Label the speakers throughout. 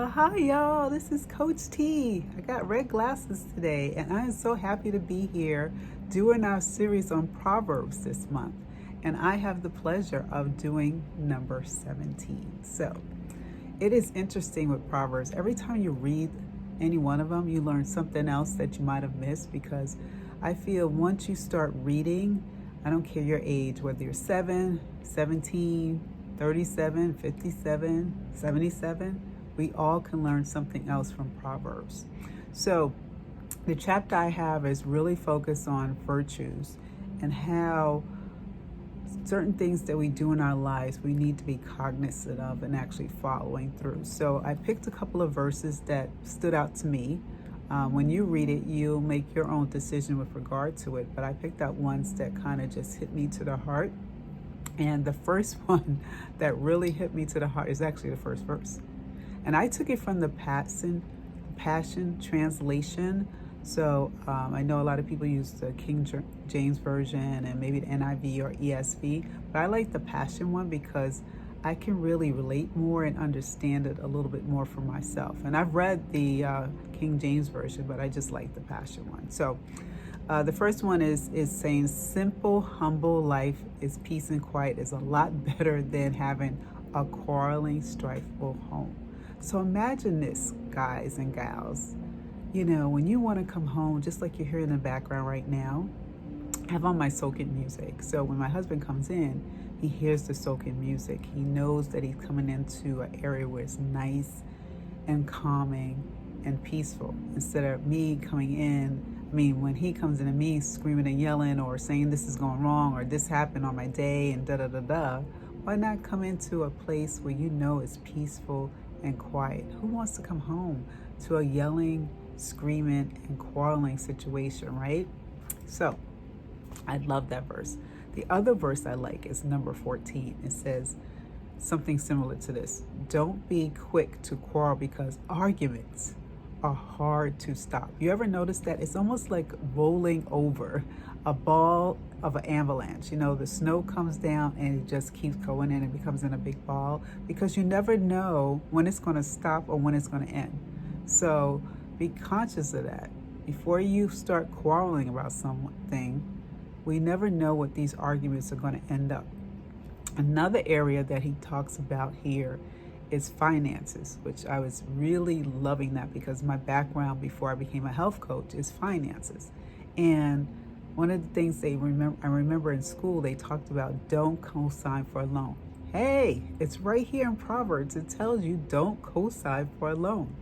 Speaker 1: Hi y'all, this is Coach T. I got red glasses today and I am so happy to be here doing our series on Proverbs this month. And I have the pleasure of doing number 17. So it is interesting with Proverbs. Every time you read any one of them, you learn something else that you might have missed because I feel once you start reading, I don't care your age, whether you're 7, 17, 37, 57, 77, we all can learn something else from Proverbs. So the chapter I have is really focused on virtues and how certain things that we do in our lives we need to be cognizant of and actually following through. So I picked a couple of verses that stood out to me. When you read it, you'll make your own decision with regard to it, but I picked out ones that kind of just hit me to the heart. And the first one that really hit me to the heart is actually the first verse. And I took it from the Passion Translation. So I know a lot of people use the King James Version and maybe the NIV or ESV, but I like the Passion one because I can really relate more and understand it a little bit more for myself. And I've read the King James Version, but I just like the Passion one. So the first one is saying, simple, humble life is peace and quiet is a lot better than having a quarreling, strifeful home. So imagine this, guys and gals. You know, when you want to come home, just like you're hearing in the background right now, I have on my soaking music. So when my husband comes in, he hears the soaking music. He knows that he's coming into an area where it's nice and calming and peaceful. Instead of me coming in, when he comes in and me screaming and yelling or saying this is going wrong or this happened on my day and da-da-da-da, why not come into a place where you know it's peaceful and quiet? Who wants to come home to a yelling, screaming, and quarreling situation, right? So I love that verse. The other verse I like is number 14. It says something similar to this. Don't be quick to quarrel because arguments are hard to stop. You ever notice that? It's almost like rolling over a ball of an avalanche. You know, the snow comes down and it just keeps going and it becomes in a big ball because you never know when it's going to stop or when it's going to end. So be conscious of that. Before you start quarreling about something, we never know what these arguments are going to end up. Another area that he talks about here is finances, which I was really loving that because my background before I became a health coach is finances. And one of the things I remember in school, they talked about don't co-sign for a loan. Hey, it's right here in Proverbs. It tells you don't co-sign for a loan.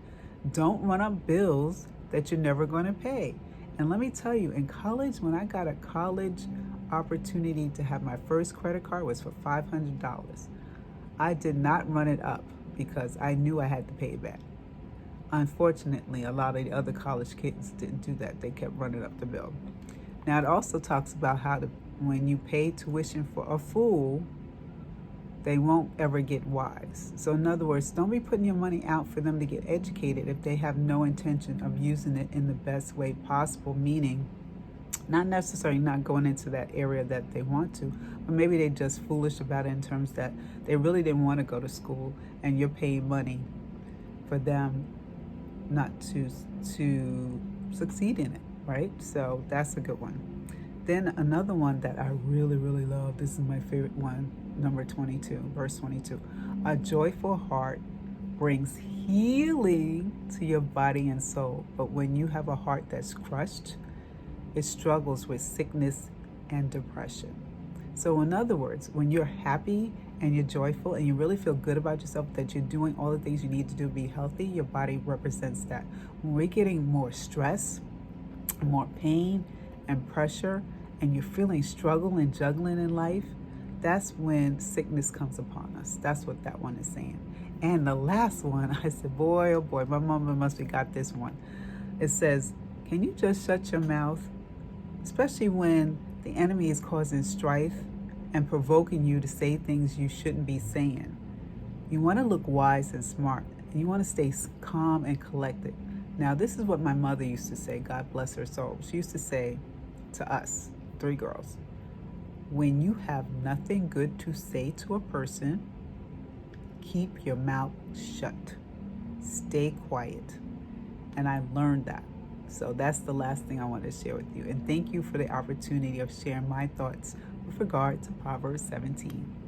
Speaker 1: Don't run up bills that you're never going to pay. And let me tell you, in college, when I got a college opportunity to have my first credit card was for $500. I did not run it up because I knew I had to pay it back. Unfortunately, a lot of the other college kids didn't do that. They kept running up the bill. Now, it also talks about how when you pay tuition for a fool, they won't ever get wise. So in other words, don't be putting your money out for them to get educated if they have no intention of using it in the best way possible, meaning not necessarily not going into that area that they want to, but maybe they're just foolish about it in terms that they really didn't want to go to school and you're paying money for them not to succeed in it, right? So that's a good one. Then another one that I really, really love, this is my favorite one, number 22, verse 22. A joyful heart brings healing to your body and soul, but when you have a heart that's crushed, it struggles with sickness and depression. So in other words, when you're happy and you're joyful and you really feel good about yourself, that you're doing all the things you need to do to be healthy, your body represents that. When we're getting more stress, more pain and pressure, and you're feeling struggle and juggling in life, that's when sickness comes upon us. That's what that one is saying. And the last one, I said, boy, oh boy, my mama must have got this one. It says, can you just shut your mouth? Especially when the enemy is causing strife and provoking you to say things you shouldn't be saying. You want to look wise and smart, and you want to stay calm and collected. Now, this is what my mother used to say, God bless her soul. She used to say to us, 3 girls, when you have nothing good to say to a person, keep your mouth shut. stay quiet. And I learned that. So that's the last thing I want to share with you. And thank you for the opportunity of sharing my thoughts with regard to Proverbs 17.